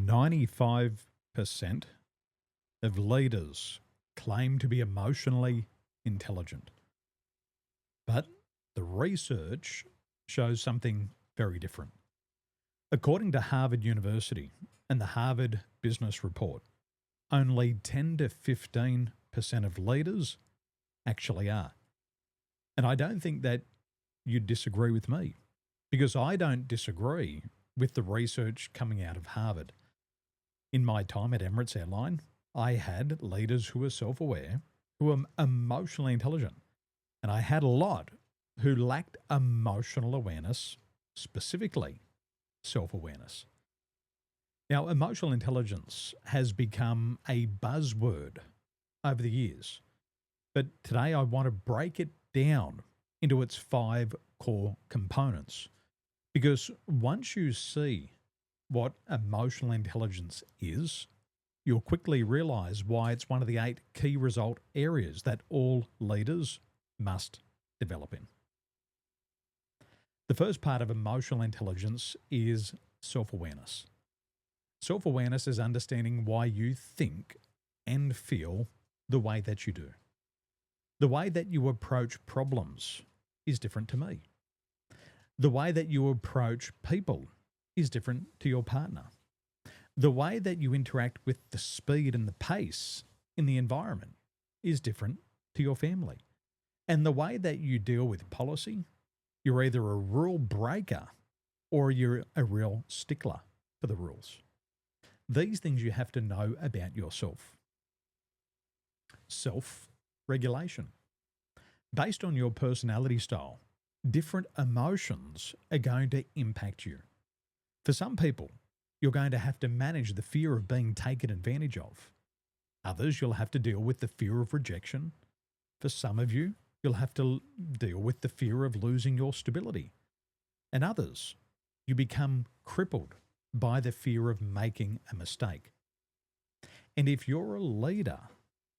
95% of leaders claim to be emotionally intelligent. But the research shows something very different. According to Harvard University and the Harvard Business Report, only 10 to 15% of leaders actually are. And I don't think that you'd disagree with me, because I don't disagree with the research coming out of Harvard. In my time at Emirates Airline, I had leaders who were self-aware, who were emotionally intelligent, and I had a lot who lacked emotional awareness, specifically self-awareness. Now, emotional intelligence has become a buzzword over the years, but today I want to break it down into its 5 core components, because once you see what emotional intelligence is, you'll quickly realize why it's one of the 8 key result areas that all leaders must develop in. The first part of emotional intelligence is self-awareness. Self-awareness is understanding why you think and feel the way that you do. The way that you approach problems is different to me. The way that you approach people is different to your partner. The way that you interact with the speed and the pace in the environment is different to your family. And the way that you deal with policy, you're either a rule breaker or you're a real stickler for the rules. These things you have to know about yourself. Self-regulation. Based on your personality style, different emotions are going to impact you. For some people, you're going to have to manage the fear of being taken advantage of. Others, you'll have to deal with the fear of rejection. For some of you, you'll have to deal with the fear of losing your stability. And others, you become crippled by the fear of making a mistake. And if you're a leader,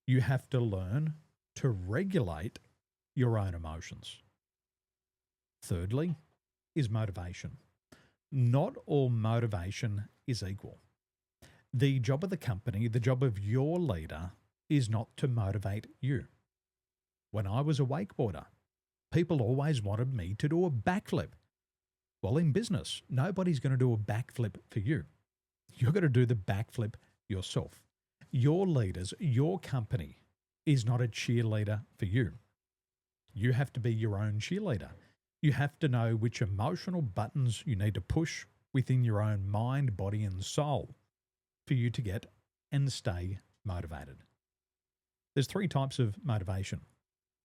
you have to learn to regulate your own emotions. Thirdly, is motivation. Not all motivation is equal. The job of the company, the job of your leader, is not to motivate you. When I was a wakeboarder, people always wanted me to do a backflip. Well, in business, nobody's going to do a backflip for you. You're going to do the backflip yourself. Your leaders, your company is not a cheerleader for you. You have to be your own cheerleader. You have to know which emotional buttons you need to push within your own mind, body, and soul for you to get and stay motivated. There's 3 types of motivation.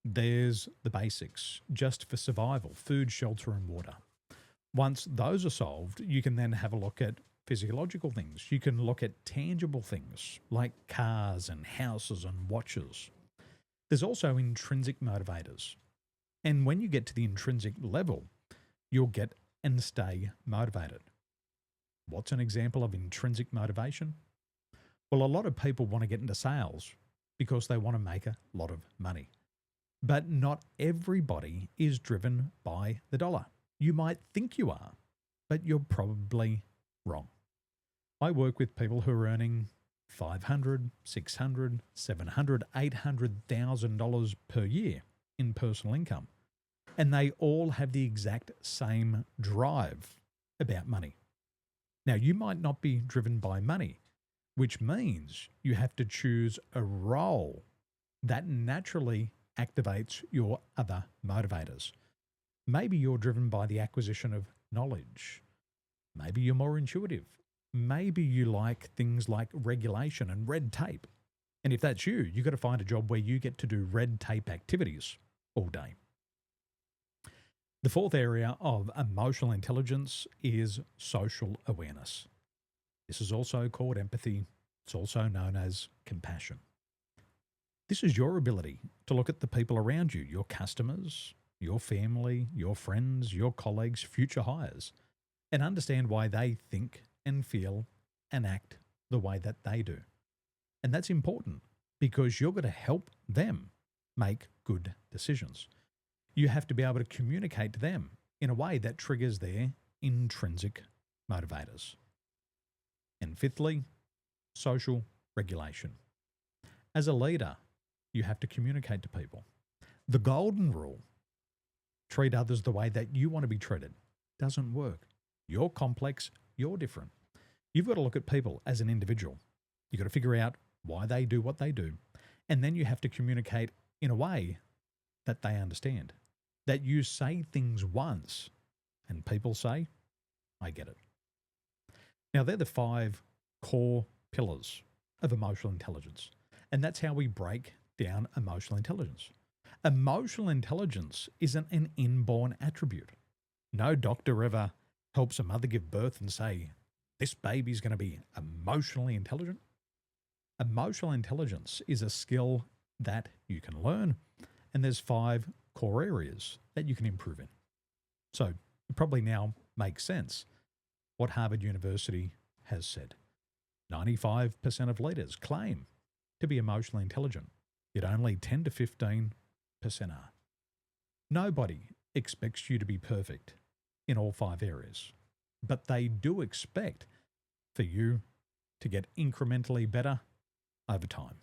There's the basics, just for survival, food, shelter, and water. Once those are solved, you can then have a look at physiological things. You can look at tangible things like cars and houses and watches. There's also intrinsic motivators. And when you get to the intrinsic level, you'll get and stay motivated. What's an example of intrinsic motivation? Well, a lot of people want to get into sales because they want to make a lot of money. But not everybody is driven by the dollar. You might think you are, but you're probably wrong. I work with people who are earning $500, $600, $700, $800,000 per year in personal income. And they all have the exact same drive about money. Now, you might not be driven by money, which means you have to choose a role that naturally activates your other motivators. Maybe you're driven by the acquisition of knowledge. Maybe you're more intuitive. Maybe you like things like regulation and red tape. And if that's you, you've got to find a job where you get to do red tape activities all day. The 4th area of emotional intelligence is social awareness. This is also called empathy. It's also known as compassion. This is your ability to look at the people around you, your customers, your family, your friends, your colleagues, future hires, and understand why they think and feel and act the way that they do. And that's important because you're going to help them make good decisions. You have to be able to communicate to them in a way that triggers their intrinsic motivators. And fifthly, social regulation. As a leader, you have to communicate to people. The golden rule, treat others the way that you want to be treated, doesn't work. You're complex, you're different. You've got to look at people as an individual. You've got to figure out why they do what they do. And then you have to communicate in a way that they understand. That you say things once and people say, I get it. Now, they're the 5 core pillars of emotional intelligence. And that's how we break down emotional intelligence. Emotional intelligence isn't an inborn attribute. No doctor ever helps a mother give birth and say, this baby's going to be emotionally intelligent. Emotional intelligence is a skill that you can learn, and there's 5 core areas that you can improve in. So it probably now makes sense what Harvard University has said. 95% of leaders claim to be emotionally intelligent, yet only 10 to 15% are. Nobody expects you to be perfect in all 5 areas, but they do expect for you to get incrementally better over time.